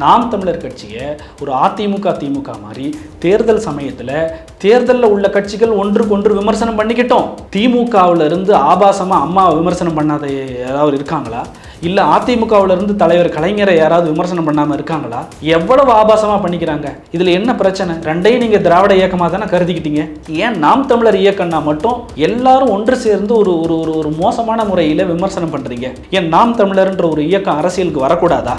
நாம் தமிழர் கட்சியை ஒரு அதிமுக திமுக மாதிரி தேர்தல் சமயத்தில் தேர்தலில் உள்ள கட்சிகள் ஒன்றுக்கு ஒன்று விமர்சனம் பண்ணிக்கிட்டோம். திமுகவில் இருந்து ஆபாசமாக அம்மா விமர்சனம் பண்ணாத யாராவது இருக்காங்களா? இல்லை அதிமுகவிலிருந்து தலைவர் கலைஞரை யாராவது விமர்சனம் பண்ணாமல் இருக்காங்களா? எவ்வளவு ஆபாசமாக பண்ணிக்கிறாங்க. இதில் என்ன பிரச்சனை? ரெண்டையும் நீங்கள் திராவிட இயக்கமாக தானே கருதிக்கிட்டீங்க. ஏன் நாம் தமிழர் இயக்கம்னா மட்டும் எல்லாரும் ஒன்று சேர்ந்து ஒரு ஒரு ஒரு மோசமான முறையில் விமர்சனம் பண்ணுறீங்க? ஏன் நாம் தமிழர்ன்ற ஒரு இயக்கம் அரசியலுக்கு வரக்கூடாதா?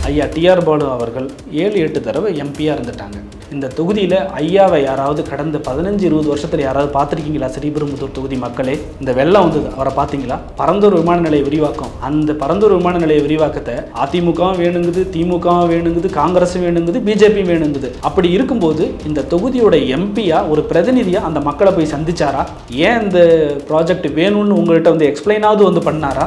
ஐயா டிஆர் பாலு அவர்கள் 7-8 தடவை எம்பியாக இருந்துட்டாங்க. இந்த தொகுதியில் ஐயாவை யாராவது கடந்த 15-20 வருஷத்தில் யாராவது பார்த்துருக்கீங்களா? ஸ்ரீபெரும்புதூர் தொகுதி மக்களே, இந்த வெள்ளம் வந்தது, அவரை பார்த்தீங்களா? பரந்தூர் விமான நிலைய விரிவாக்கம், அந்த பரந்தூர் விமான நிலைய விரிவாக்கத்தை அதிமுகவும் வேணுங்குது, திமுகவும் வேணுங்குது, காங்கிரஸும் வேணுங்குது, பிஜேபியும் வேணுங்குது. அப்படி இருக்கும்போது இந்த தொகுதியோட எம்பியா ஒரு பிரதிநிதியாக அந்த மக்களை போய் சந்திச்சாரா? ஏன் இந்த ப்ராஜெக்ட் வேணும்னு உங்கள்கிட்ட வந்து எக்ஸ்பிளைனாவது பண்ணாரா?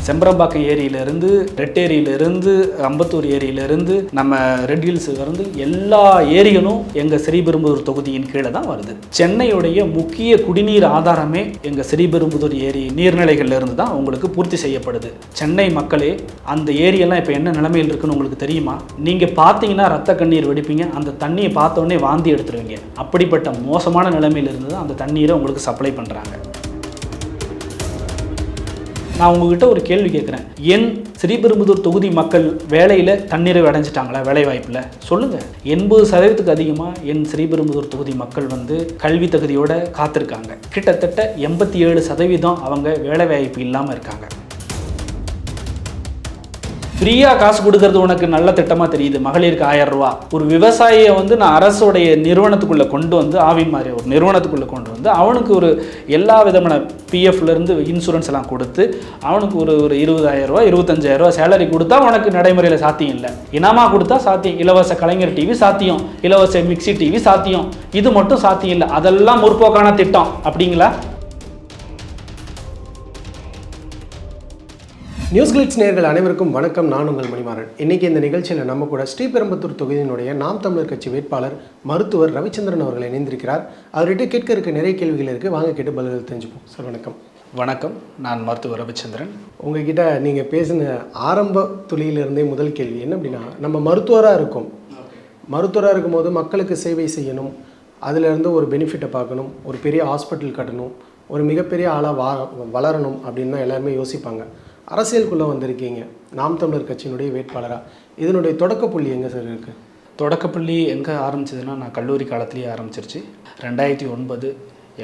செம்பரம்பாக்கம் ஏரியிலேருந்து, ரெட்டேரியிலேருந்து, அம்பத்தூர் ஏரியிலேருந்து, நம்ம ரெட் ஹில்ஸுலேருந்து எல்லா ஏரிகளும் எங்கள் ஸ்ரீபெரும்புதூர் தொகுதியின் கீழே தான் வருது. சென்னையுடைய முக்கிய குடிநீர் ஆதாரமே எங்கள் ஸ்ரீபெரும்புதூர் ஏரி நீர்நிலைகள்லேருந்து தான் உங்களுக்கு பூர்த்தி செய்யப்படுது. சென்னை மக்களே, அந்த ஏரியெல்லாம் இப்போ என்ன நிலைமையில் இருக்குன்னு உங்களுக்கு தெரியுமா? நீங்கள் பார்த்தீங்கன்னா ரத்த கண்ணீர் வெடிப்பீங்க. அந்த தண்ணியை பார்த்தோன்னே வாந்தி எடுத்துருவீங்க. அப்படிப்பட்ட மோசமான நிலைமையில் இருந்து தான் அந்த தண்ணீரை உங்களுக்கு சப்ளை பண்ணுறாங்க. நான் உங்ககிட்ட ஒரு கேள்வி கேட்குறேன். என் ஸ்ரீபெரும்புதூர் தொகுதி மக்கள் வேலையில் தன்னிறைவு அடைஞ்சிட்டாங்களா? வேலை வாய்ப்பில் சொல்லுங்கள். 80% அதிகமாக என் ஸ்ரீபெரும்புதூர் தொகுதி மக்கள் வந்து கல்வி தகுதியோடு காத்திருக்காங்க. கிட்டத்தட்ட 87% அவங்க வேலை வாய்ப்பு இல்லாமல் இருக்காங்க. ஃப்ரீயாக காசு கொடுக்கறது உனக்கு நல்ல திட்டமாக தெரியுது. மகளிருக்கு 1000 ரூபா. ஒரு விவசாயியை வந்து நான் அரசுடைய நிறுவனத்துக்குள்ளே கொண்டு வந்து, ஆவின் மாதிரி ஒரு நிறுவனத்துக்குள்ளே கொண்டு வந்து அவனுக்கு ஒரு எல்லா விதமான பிஎஃப்லேருந்து இன்சூரன்ஸ் எல்லாம் கொடுத்து அவனுக்கு ஒரு 20,000 ரூபா 25,000 ரூபா சேலரி கொடுத்தா உனக்கு நடைமுறையில் சாத்தியம் இல்லை. இனாமா கொடுத்தா சாத்தியம். இலவச கலைஞர் டிவி சாத்தியம், இலவச மிக்சி டிவி சாத்தியம். இது மட்டும் சாத்தியம் இல்லை. அதெல்லாம் முற்போக்கான திட்டம் அப்படிங்களா? நியூஸ் கிளிட்ஸ் நேயர்கள் அனைவருக்கும் வணக்கம். நான் உங்கள் மணிமாறன். இன்றைக்கி இந்த நிகழ்ச்சியில் நம்ம கூட ஸ்ரீபெரும்புதூர் தொகுதியினுடைய நாம் தமிழர் கட்சி வேட்பாளர் மருத்துவர் ரவிச்சந்திரன் அவர்கள் இணைந்திருக்கிறார். அவர்கிட்ட கேட்க இருக்க நிறைய கேள்விகள் இருக்குது. வாங்க கேட்டு பதில்கள் தெரிஞ்சுப்போம். சார் வணக்கம். வணக்கம், நான் மருத்துவர் ரவிச்சந்திரன். உங்ககிட்ட நீங்கள் பேசின ஆரம்ப துளியிலிருந்தே முதல் கேள்வி என்ன அப்படின்னா, நம்ம மருத்துவராக இருக்கும் போது மக்களுக்கு சேவை செய்யணும், அதிலேருந்து ஒரு பெனிஃபிட்டை பார்க்கணும், ஒரு பெரிய ஹாஸ்பிட்டல் கட்டணும், ஒரு மிகப்பெரிய ஆளாக வளரணும் அப்படின்னு தான் எல்லாருமே யோசிப்பாங்க. அரசியலுக்குள்ளே வந்திருக்கீங்க நாம் தமிழர் கட்சியினுடைய வேட்பாளராக. இதனுடைய தொடக்கப்புள்ளி எங்கே சார் இருக்குது? தொடக்கப்புள்ளி எங்கே ஆரம்பிச்சதுன்னா, நான் கல்லூரி காலத்துலேயே ஆரம்பிச்சிருச்சு. 2009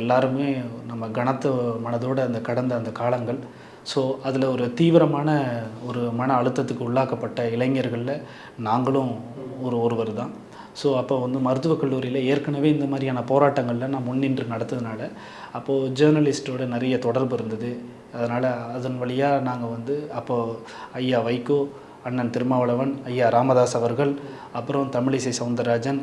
எல்லாருமே நம்ம கனத்த மனதோடு கடந்த அந்த காலங்கள். ஸோ அதில் ஒரு தீவிரமான ஒரு மன அழுத்தத்துக்கு உள்ளாக்கப்பட்ட இளைஞர்களில் நாங்களும் ஒருவர் தான். ஸோ அப்போ வந்து மருத்துவக் கல்லூரியில் ஏற்கனவே இந்த மாதிரியான போராட்டங்களில் நான் முன்னின்று நடத்ததுனால அப்போது ஜேர்னலிஸ்ட்டோட நிறைய தொடர்பு இருந்தது. அதனால் அதன் வழியாக நாங்கள் வந்து அப்போது ஐயா வைகோ, அண்ணன் திருமாவளவன், ஐயா ராமதாஸ் அவர்கள், அப்புறம் தமிழிசை சவுந்தரராஜன்,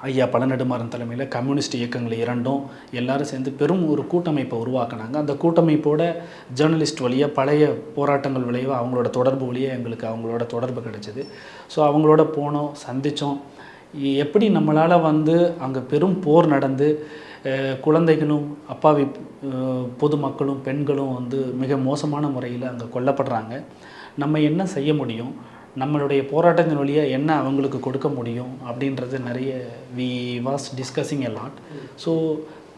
ஐயா பழநெடுமாறன் தலைமையில் கம்யூனிஸ்ட் இயக்கங்கள் இரண்டும் எல்லாரும் சேர்ந்து பெரும் ஒரு கூட்டமைப்பை உருவாக்குனாங்க. அந்த கூட்டமைப்போட ஜேர்னலிஸ்ட் வழியாக பழைய போராட்டங்கள் விளைவாக அவங்களோட தொடர்பு வழியாக எங்களுக்கு அவங்களோட தொடர்பு கிடைச்சிது. ஸோ அவங்களோட போனோம், சந்தித்தோம். எப்படி நம்மளால் வந்து அங்கே பெரும் போர் நடந்து குழந்தைகளும் அப்பாவி பொதுமக்களும் பெண்களும் வந்து மிக மோசமான முறையில் அங்கே கொல்லப்படுறாங்க. நம்ம என்ன செய்ய முடியும், நம்மளுடைய போராட்டத்தின் வழியாக என்ன அவங்களுக்கு கொடுக்க முடியும் அப்படின்றது நிறைய we was discussing a lot. So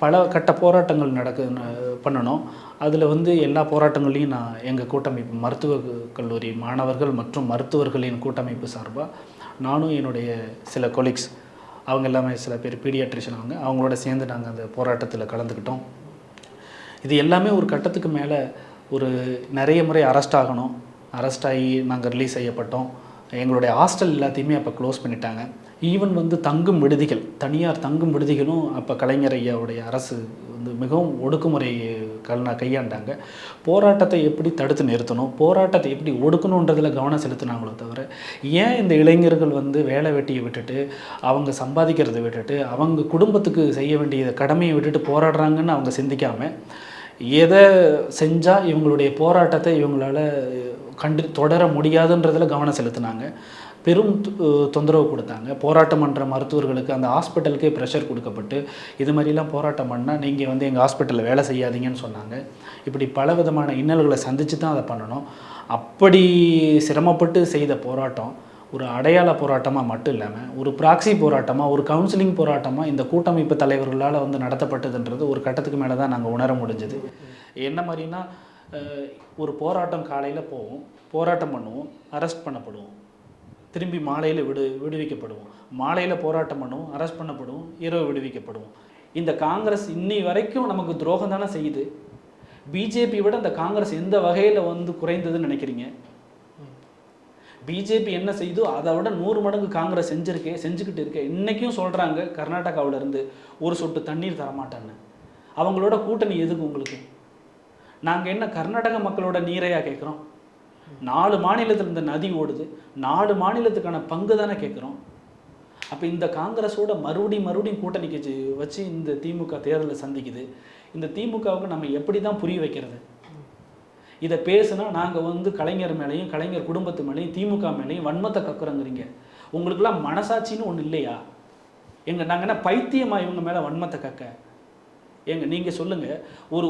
பல கட்ட போராட்டங்கள் பண்ணணும். அதில் வந்து எல்லா போராட்டங்களையும் நான் எங்கள் கூட்டமைப்பு மருத்துவக் கல்லூரி மாணவர்கள் மற்றும் மருத்துவர்களின் கூட்டமைப்பு சார்பாக நானும் என்னுடைய சில கொலீக்ஸ், அவங்க எல்லாமே சில பேர் பீடியாட்ரிஷன், அவங்களோட சேர்ந்து நாங்கள் அந்த போராட்டத்தில் கலந்துக்கிட்டோம். இது எல்லாமே ஒரு கட்டத்துக்கு மேலே ஒரு நிறைய முறை அரெஸ்ட் ஆகி நாங்கள் ரிலீஸ் செய்யப்பட்டோம். எங்களுடைய ஹாஸ்டல் எல்லாத்தையுமே அப்போ க்ளோஸ் பண்ணிட்டாங்க. ஈவன் வந்து தங்கும் விடுதிகள், தனியார் தங்கும் விடுதிகளும் அப்போ கலைஞர் ஐயாவுடைய அரசு வந்து மிகவும் ஒடுக்குமுறை கையாண்டாங்க. போராட்டத்தை எப்படி தடுத்து நிறுத்தணும், போராட்டத்தை எப்படி ஒடுக்கணுன்றதில் கவனம் செலுத்தினாங்களோ தவிர, ஏன் இந்த இளைஞர்கள் வந்து வேலை வெட்டியை விட்டுட்டு அவங்க சம்பாதிக்கிறதை விட்டுட்டு அவங்க குடும்பத்துக்கு செய்ய வேண்டிய கடமையை விட்டுட்டு போராடுறாங்கன்னு அவங்க சிந்திக்காமல் எதை செஞ்சால் இவங்களுடைய போராட்டத்தை இவங்களால் தொடர முடியாதுன்றதில் கவனம் செலுத்தினாங்க. பெரும் தொந்தரவு கொடுத்தாங்க. போராட்டம் பண்ணுற மருத்துவர்களுக்கு அந்த ஹாஸ்பிட்டலுக்கே ப்ரெஷர் கொடுக்கப்பட்டு இது மாதிரிலாம் போராட்டம் பண்ணால் நீங்கள் வந்து எங்கள் ஹாஸ்பிட்டலில் வேலை செய்யாதீங்கன்னு சொன்னாங்க. இப்படி பல விதமான இன்னல்களை சந்தித்து தான் அதை பண்ணணும். அப்படி சிரமப்பட்டு செய்த போராட்டம் ஒரு அடையாள போராட்டமாக மட்டும் இல்லாமல் ஒரு ப்ராக்ஸி போராட்டமாக, ஒரு கவுன்சிலிங் போராட்டமாக இந்த கூட்டமைப்பு தலைவர்களால் வந்து நடத்தப்பட்டதுன்றது ஒரு கட்டத்துக்கு மேலே தான் நாங்கள் உணர முடிஞ்சுது. என்ன மாதிரினா, ஒரு போராட்டம் காலையில் போவோம், போராட்டம் பண்ணுவோம், அரெஸ்ட் பண்ணப்படுவோம், திரும்பி மாலையில் விடுவிக்கப்படுவோம், மாலையில் போராட்டம் பண்ணுவோம், அரெஸ்ட் பண்ணப்படுவோம், இரவு விடுவிக்கப்படுவோம். இந்த காங்கிரஸ் இன்னி வரைக்கும் நமக்கு துரோகம் தானே செய்யுது. பிஜேபி விட இந்த காங்கிரஸ் எந்த வகையில் வந்து குறைந்ததுன்னு நினைக்கிறீங்க? பிஜேபி என்ன செய்யுதோ அதை விட 100 மடங்கு காங்கிரஸ் செஞ்சுக்கிட்டு இருக்கே. இன்றைக்கும் சொல்கிறாங்க கர்நாடகாவிலேருந்து ஒரு சொட்டு தண்ணீர் தரமாட்டான்னு. அவங்களோட கூட்டணி எதுக்கு உங்களுக்கு? நாங்கள் என்ன கர்நாடக மக்களோட நீரையாக கேட்குறோம்? 4 மாநிலத்தில் இந்த நதி ஓடுது, 4 மாநிலத்துக்கான பங்கு தானே கேட்குறோம். அப்போ இந்த காங்கிரஸோட மறுபடியும் கூட்டணிக்கு வச்சு இந்த திமுக தேர்தலை சந்திக்குது. இந்த திமுகவுக்கு நம்ம எப்படி தான் புரிய வைக்கிறது? இதை பேசுனா நாங்கள் வந்து கலைஞர் மேலேயும் கலைஞர் குடும்பத்து மேலேயும் திமுக மேலேயும் வன்மத்தை கக்குறோங்கிறீங்க. உங்களுக்கெல்லாம் மனசாட்சின்னு ஒன்று இல்லையா? நாங்கள் என்ன பைத்தியமா இவங்க மேலே வன்மத்தை கக்க? நீங்கள் சொல்லுங்கள்,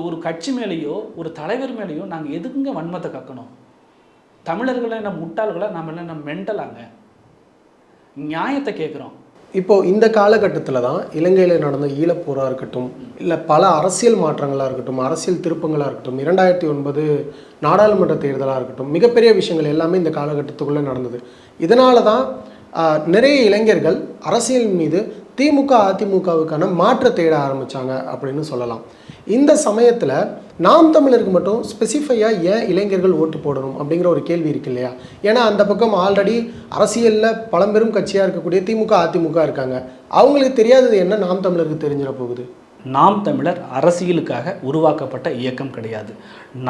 ஒரு கட்சி மேலேயோ ஒரு தலைவர் மேலேயோ நாங்கள் எதுக்குங்க வன்மத்தை கக்கணும்? தமிழர்களை என்ன முட்டாள்களை, நம்ம மென்டலாங்க? நியாயத்தை கேட்குறோம். இப்போது இந்த காலகட்டத்தில் தான் இலங்கையில் நடந்த ஈழப்போராக இருக்கட்டும், இல்லை பல அரசியல் மாற்றங்களாக இருக்கட்டும், அரசியல் திருப்பங்களாக இருக்கட்டும், 2009 நாடாளுமன்ற தேர்தலாக இருக்கட்டும், மிகப்பெரிய விஷயங்கள் எல்லாமே இந்த காலகட்டத்துக்குள்ளே நடந்தது. இதனால தான் நிறைய இளைஞர்கள் அரசியல் மீது திமுக அதிமுகவுக்கான மாற்ற தேட ஆரம்பித்தாங்க அப்படின்னு சொல்லலாம். இந்த சமயத்தில் நாம் தமிழருக்கு மட்டும் ஸ்பெசிஃபையாக ஏன் இளைஞர்கள் ஓட்டு போடணும் அப்படிங்கிற ஒரு கேள்வி இருக்கு இல்லையா? ஏன்னா அந்த பக்கம் ஆல்ரெடி அரசியலில் பழம்பெரும் கட்சியாக இருக்கக்கூடிய திமுக அதிமுக இருக்காங்க. அவங்களுக்கு தெரியாதது என்ன நாம் தமிழருக்கு தெரிஞ்சிட போகுது? நாம் தமிழர் அரசியலுக்காக உருவாக்கப்பட்ட இயக்கம் கிடையாது.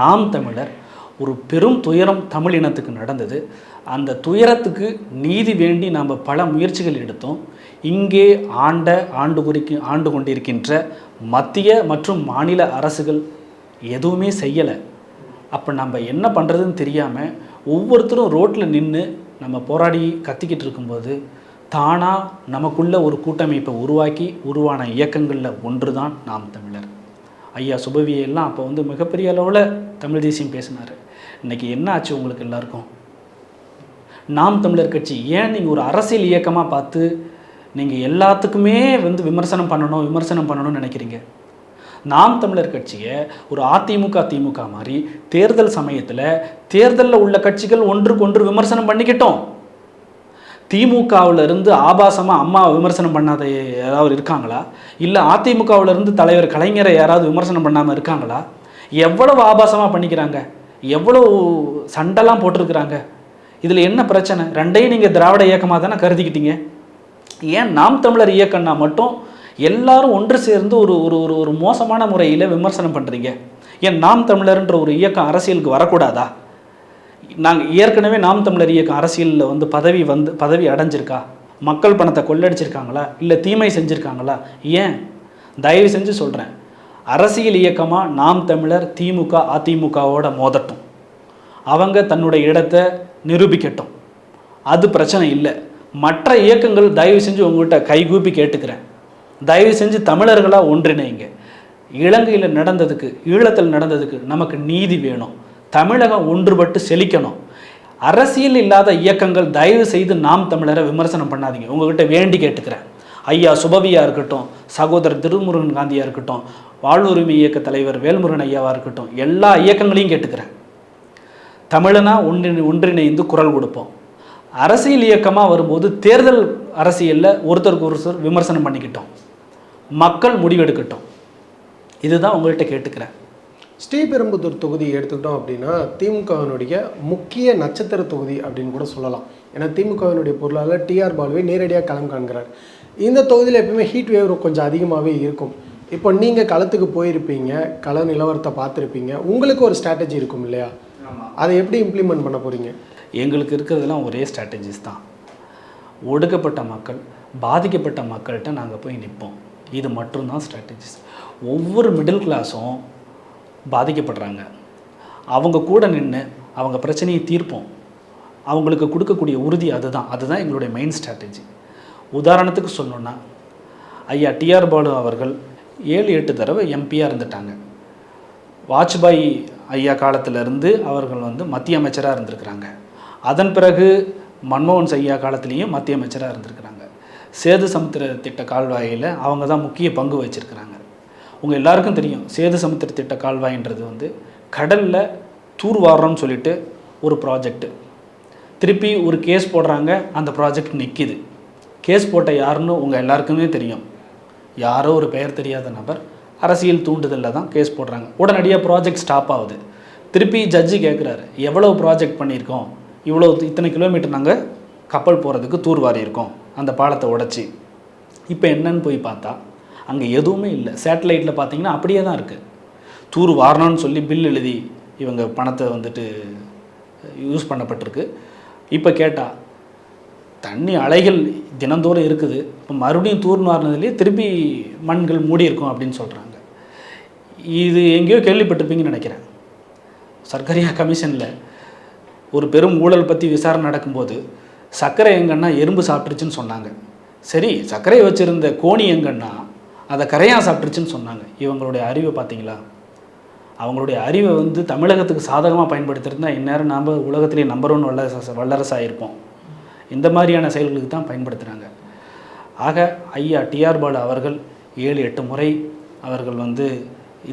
நாம் தமிழர் ஒரு பெரும் துயரம் தமிழ் இனத்துக்கு நடந்தது. அந்த துயரத்துக்கு நீதி வேண்டி நாம் பல முயற்சிகள் எடுத்தோம். இங்கே ஆண்டு கொண்டிருக்கின்ற மத்திய மற்றும் மாநில அரசுகள் எதுவுமே செய்யலை. அப்போ நம்ம என்ன பண்ணுறதுன்னு தெரியாமல் ஒவ்வொருத்தரும் ரோட்டில் நின்று நம்ம போராடி கத்திக்கிட்டு இருக்கும்போது தானாக நமக்குள்ள ஒரு கூட்டமைப்பை உருவான இயக்கங்களில் ஒன்று தான் நாம் தமிழர். ஐயா சுபவியெல்லாம் அப்போ வந்து மிகப்பெரிய அளவில் தமிழ் தேசியம் பேசினார். இன்றைக்கி என்ன ஆச்சு உங்களுக்கு எல்லாருக்கும்? நாம் தமிழர் கட்சி ஏன் நீங்கள் ஒரு அரசியல் இயக்கமாக பார்த்து நீங்கள் எல்லாத்துக்குமே வந்து விமர்சனம் பண்ணணும்னு நினைக்கிறீங்க? நாம் தமிழர் கட்சியை ஒரு அதிமுக திமுக மாதிரி தேர்தல் சமயத்தில் தேர்தலில் உள்ள கட்சிகள் ஒன்றுக்கொன்று விமர்சனம் பண்ணிக்கிட்டோம். திமுகவிலிருந்து ஆபாசமாக அம்மாவை விமர்சனம் பண்ணாத யாராவது இருக்காங்களா? இல்லை அதிமுகவிலிருந்து தலைவர் கலைஞரை யாராவது விமர்சனம் பண்ணாமல் இருக்காங்களா? எவ்வளவு ஆபாசமாக பண்ணிக்கிறாங்க, எவ்வளோ சண்டைலாம் போட்டிருக்கிறாங்க. இதில் என்ன பிரச்சனை? ரெண்டையும் நீங்கள் திராவிட இயக்கமாக தானே கருதிக்கிட்டீங்க. ஏன் நாம் தமிழர் இயக்கம்னா மட்டும் எல்லாரும் ஒன்று சேர்ந்து ஒரு ஒரு ஒரு மோசமான முறையில் விமர்சனம் பண்ணுறீங்க? ஏன் நாம் தமிழர்ன்ற ஒரு இயக்கம் அரசியலுக்கு வரக்கூடாதா? நாங்கள் ஏற்கனவே நாம் தமிழர் இயக்கம் அரசியலில் வந்து பதவி அடைஞ்சிருக்கா? மக்கள் பணத்தை கொள்ளடிச்சிருக்காங்களா? இல்லை தீமை செஞ்சுருக்காங்களா? ஏன்? தயவு செஞ்சு சொல்கிறேன், அரசியல் இயக்கமாக நாம் தமிழர் திமுக அதிமுகவோட மோதட்டும், அவங்க தன்னுடைய இடத்தை நிரூபிக்கட்டும், அது பிரச்சனை இல்லை. மற்ற இயக்கங்கள் தயவு செஞ்சு உங்கள்கிட்ட கைகூப்பி கேட்டுக்கிறேன், தயவு செஞ்சு தமிழர்களாக ஒன்றிணைங்க. இலங்கையில் நடந்ததுக்கு, ஈழத்தில் நடந்ததுக்கு நமக்கு நீதி வேணும். தமிழகம் ஒன்றுபட்டு செழிக்கணும். அரசியல் இல்லாத இயக்கங்கள் தயவு செய்து நாம் தமிழரை விமர்சனம் பண்ணாதீங்க. உங்கள்கிட்ட வேண்டி கேட்டுக்கிறேன். ஐயா சுபவியாக இருக்கட்டும், சகோதரர் திருமுருகன் காந்தியாக இருக்கட்டும், வாழ்வுரிமை இயக்க தலைவர் வேல்முருகன் ஐயாவாக இருக்கட்டும், எல்லா இயக்கங்களையும் கேட்டுக்கிறேன். தமிழனா ஒன்றிணைந்து குரல் கொடுப்போம். அரசியல் இயக்கமாக வரும்போது தேர்தல் அரசியலில் ஒருத்தருக்கு ஒருத்தர் விமர்சனம் பண்ணிக்கிட்டோம், மக்கள் முடிவெடுக்கட்டும். இதுதான் உங்கள்கிட்ட கேட்டுக்கிறேன். ஸ்ரீபெரும்புதூர் தொகுதி எடுத்துக்கிட்டோம் அப்படின்னா திமுகவினுடைய முக்கிய நட்சத்திர தொகுதி அப்படின்னு கூட சொல்லலாம். ஏன்னா திமுகவினுடைய பொருளாளர் டிஆர் பாலுவை நேரடியாக களம் காண்கிறார். இந்த தொகுதியில் எப்பவுமே ஹீட் வேவ் கொஞ்சம் அதிகமாகவே இருக்கும். இப்போ நீங்கள் களத்துக்கு போயிருப்பீங்க, கள நிலவரத்தை பார்த்துருப்பீங்க, உங்களுக்கு ஒரு ஸ்ட்ராட்டஜி இருக்கும் இல்லையா? அதை எப்படி இம்ப்ளிமெண்ட் பண்ண போகிறீங்க? எங்களுக்கு இருக்கிறதெல்லாம் ஒரே ஸ்ட்ராட்டஜிஸ் தான். ஒடுக்கப்பட்ட மக்கள், பாதிக்கப்பட்ட மக்கள்கிட்ட நாங்கள் போய் நிற்போம். இது மட்டும்தான் ஸ்ட்ராட்டஜிஸ். ஒவ்வொரு மிடில் கிளாஸும் பாதிக்கப்படுறாங்க, அவங்க கூட நின்று அவங்க பிரச்சனையை தீர்ப்போம். அவங்களுக்கு கொடுக்கக்கூடிய உறுதி அதுதான் எங்களுடைய மெயின் ஸ்ட்ராட்டஜி. உதாரணத்துக்கு சொல்லணுன்னா, ஐயா டிஆர் பாலு அவர்கள் 7-8 தடவை எம்பியாக இருந்துட்டாங்க. வாஜ்பாய் ஐயா காலத்திலிருந்து அவர்கள் வந்து மத்திய அமைச்சராக இருந்திருக்கிறாங்க. அதன் பிறகு மன்மோகன் ஐயா காலத்துலேயும் மத்திய அமைச்சராக இருந்திருக்கிறாங்க. சேது சமுத்திர திட்ட கால்வாயில் அவங்க தான் முக்கிய பங்கு வச்சுருக்கிறாங்க. உங்கள் எல்லாருக்கும் தெரியும், சேது சமுத்திர திட்ட கால்வாயின்றது வந்து கடலில் தூர்வாரம்னு சொல்லிட்டு ஒரு ப்ராஜெக்ட்டு. திருப்பி ஒரு கேஸ் போடுறாங்க, அந்த ப்ராஜெக்ட் நிற்கிது. கேஸ் போட்ட யாருன்னு உங்கள் எல்லாருக்குமே தெரியும். யாரோ ஒரு பெயர் தெரியாத நபர் அரசியல் தூண்டுதலில் தான் கேஸ் போடுறாங்க. உடனடியாக ப்ராஜெக்ட் ஸ்டாப் ஆகுது. திருப்பி ஜட்ஜி கேட்குறாரு, எவ்வளோ ப்ராஜெக்ட் பண்ணியிருக்கோம், இத்தனை கிலோமீட்டர் நாங்கள் கப்பல் போகிறதுக்கு தூர்வாரி இருக்கோம் அந்த பாலத்தை உடச்சி. இப்போ என்னன்னு போய் பார்த்தா அங்கே எதுவுமே இல்லை. சேட்டலைட்டில் பார்த்தீங்கன்னா அப்படியே தான் இருக்குது. தூர் வாரணும்னு சொல்லி பில் எழுதி இவங்க பணத்தை வந்துட்டு யூஸ் பண்ணப்பட்டிருக்கு. இப்போ கேட்டால் தண்ணி அலைகள் தினந்தோறும் இருக்குது, இப்போ மறுபடியும் தூர்னு வாரினதுலேயே திருப்பி மண்கள் மூடி இருக்கும் அப்படின்னு சொல்கிறாங்க. இது எங்கேயோ கேள்விப்பட்டிருப்பீங்கன்னு நினைக்கிறேன். சர்க்கரையா கமிஷனில் ஒரு பெரும் ஊழல் பற்றி விசாரணை நடக்கும்போது சர்க்கரை எங்கன்னா எறும்பு சாப்பிட்டுருச்சுன்னு சொன்னாங்க. சரி, சர்க்கரையை வச்சுருந்த கோணி எங்கன்னா அதை கரையாக சாப்பிட்டுருச்சுன்னு சொன்னாங்க. இவங்களுடைய அறிவை பார்த்தீங்களா? அவங்களுடைய அறிவை வந்து தமிழகத்துக்கு சாதகமாக பயன்படுத்திருந்தால் இந்நேரம் நாம் உலகத்திலேயே நம்பர் 1 வல்லரசாக இருப்போம். இந்த மாதிரியான செயல்களுக்கு தான் பயன்படுத்துகிறாங்க. ஆக ஐயா டிஆர் பாலு அவர்கள் 7-8 முறை அவர்கள் வந்து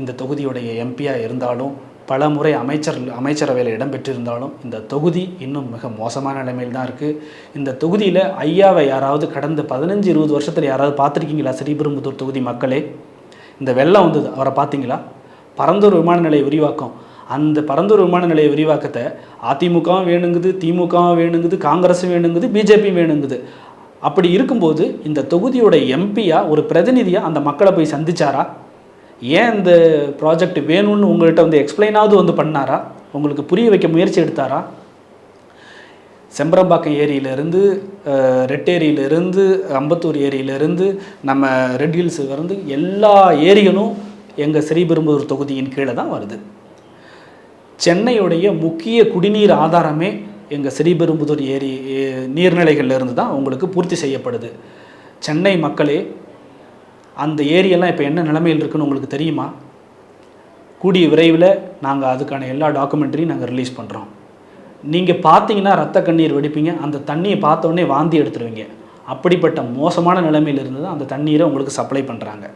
இந்த தொகுதியுடைய எம்பியாக இருந்தாலும், பல முறை அமைச்சரவையில் இடம்பெற்றிருந்தாலும் இந்த தொகுதி இன்னும் மிக மோசமான நிலைமையில் தான் இருக்குது. இந்த தொகுதியில் ஐயாவை யாராவது கடந்த 15-20 வருஷத்தில் யாராவது பார்த்துருக்கீங்களா? ஸ்ரீபெரும்புதூர் தொகுதி மக்களே, இந்த வெள்ளம் வந்தது, அவரை பார்த்தீங்களா? பரந்தூர் விமான நிலைய விரிவாக்கம், அந்த பரந்தூர் விமான நிலைய விரிவாக்கத்தை அதிமுகவும் வேணுங்குது, திமுகவும் வேணுங்குது, காங்கிரஸும் வேணுங்குது, பிஜேபியும் வேணுங்குது. அப்படி இருக்கும்போது இந்த தொகுதியோட எம்பியாக ஒரு பிரதிநிதியாக அந்த மக்களை போய் சந்திச்சாரா? ஏன் இந்த ப்ராஜெக்ட் வேணும்னு உங்கள்கிட்ட வந்து எக்ஸ்பிளைனாவது வந்து பண்ணாரா? உங்களுக்கு புரிய வைக்க முயற்சி எடுத்தாரா? செம்பரம்பாக்கம் ஏரியிலேருந்து, ரெட்டேரியிலேருந்து, அம்பத்தூர் ஏரியிலேருந்து, நம்ம ரெட் ஹில்ஸ் வந்து எல்லா ஏரிகளும் எங்கள் ஸ்ரீபெரும்புதூர் தொகுதியின் கீழே தான் வருது. சென்னையுடைய முக்கிய குடிநீர் ஆதாரமே எங்கள் ஸ்ரீபெரும்புதூர் ஏரி நீர்நிலைகள்லேருந்து தான் உங்களுக்கு பூர்த்தி செய்யப்படுது. சென்னை மக்களே, அந்த ஏரியெல்லாம் இப்போ என்ன நிலைமையில் இருக்குன்னு உங்களுக்கு தெரியுமா? கூடிய விரைவில் நாங்கள் அதுக்கான எல்லா டாக்குமெண்ட்ரியும் நாங்கள் ரிலீஸ் பண்ணுறோம். நீங்கள் பார்த்தீங்கன்னா ரத்த கண்ணீர் வெடிப்பீங்க. அந்த தண்ணியை பார்த்தோன்னே வாந்தி எடுத்துருவீங்க. அப்படிப்பட்ட மோசமான நிலைமையில் இருந்து தான் அந்த தண்ணீரை உங்களுக்கு சப்ளை பண்ணுறாங்க.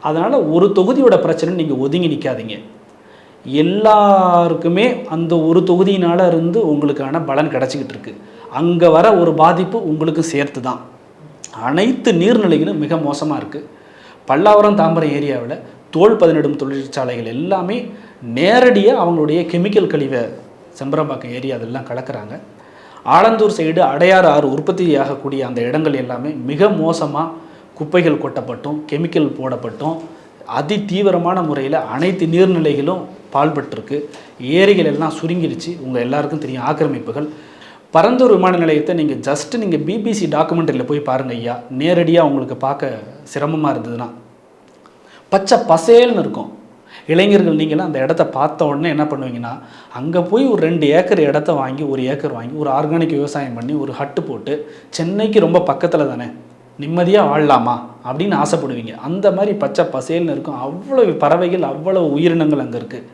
அதனால் ஒரு தொகுதியோட பிரச்சனை நீங்கள் ஒதுங்கி நிற்காதீங்க. எல்லாருக்குமே அந்த ஒரு தொகுதியினால் இருந்து உங்களுக்கான பலன் கிடச்சிக்கிட்டு இருக்குது. அங்கே வர ஒரு பாதிப்பு உங்களுக்கு சேர்த்து தான். அனைத்து நீர்நிலைகளும் மிக மோசமாக இருக்குது. பல்லாவரம் தாம்பரம் ஏரியாவில் தோல் பதனிடும் தொழிற்சாலைகள் எல்லாமே நேரடியாக அவங்களுடைய கெமிக்கல் கழிவை செம்பரம்பாக்கம் ஏரியா அதெல்லாம் கலக்கிறாங்க. ஆலந்தூர் சைடு அடையாறு ஆறு உற்பத்தி ஆகக்கூடிய அந்த இடங்கள் எல்லாமே மிக மோசமாக குப்பைகள் கொட்டப்பட்டும் கெமிக்கல் போடப்பட்டும் அதி தீவிரமான முறையில் அனைத்து நீர்நிலைகளும் பால்பட்டிருக்கு. ஏரிகள் எல்லாம் சுருங்கிடுச்சு. உங்கள் எல்லாருக்கும் தெரியும் ஆக்கிரமிப்புகள். பரந்தூர் விமான நிலையத்தை நீங்கள் பிபிசி டாக்குமெண்ட்ரியில் போய் பாருங்கள் ஐயா. நேரடியாக உங்களுக்கு பார்க்க சிரமமாக இருந்ததுன்னா பச்சை பசேல்னு இருக்கும். இளைஞர்கள் நீங்களாம் அந்த இடத்த பார்த்த உடனே என்ன பண்ணுவீங்கன்னா, அங்கே போய் ஒரு 2 ஏக்கர் இடத்த வாங்கி 1 ஏக்கர் வாங்கி ஒரு ஆர்கானிக் விவசாயம் பண்ணி ஒரு ஹட்டு போட்டு சென்னைக்கு ரொம்ப பக்கத்தில் தானே நிம்மதியாக வாழலாமா அப்படின்னு ஆசைப்படுவீங்க. அந்த மாதிரி பச்சை பசேல்னு இருக்கும். அவ்வளோ பறவைகள், அவ்வளோ உயிரினங்கள் அங்கே இருக்குது.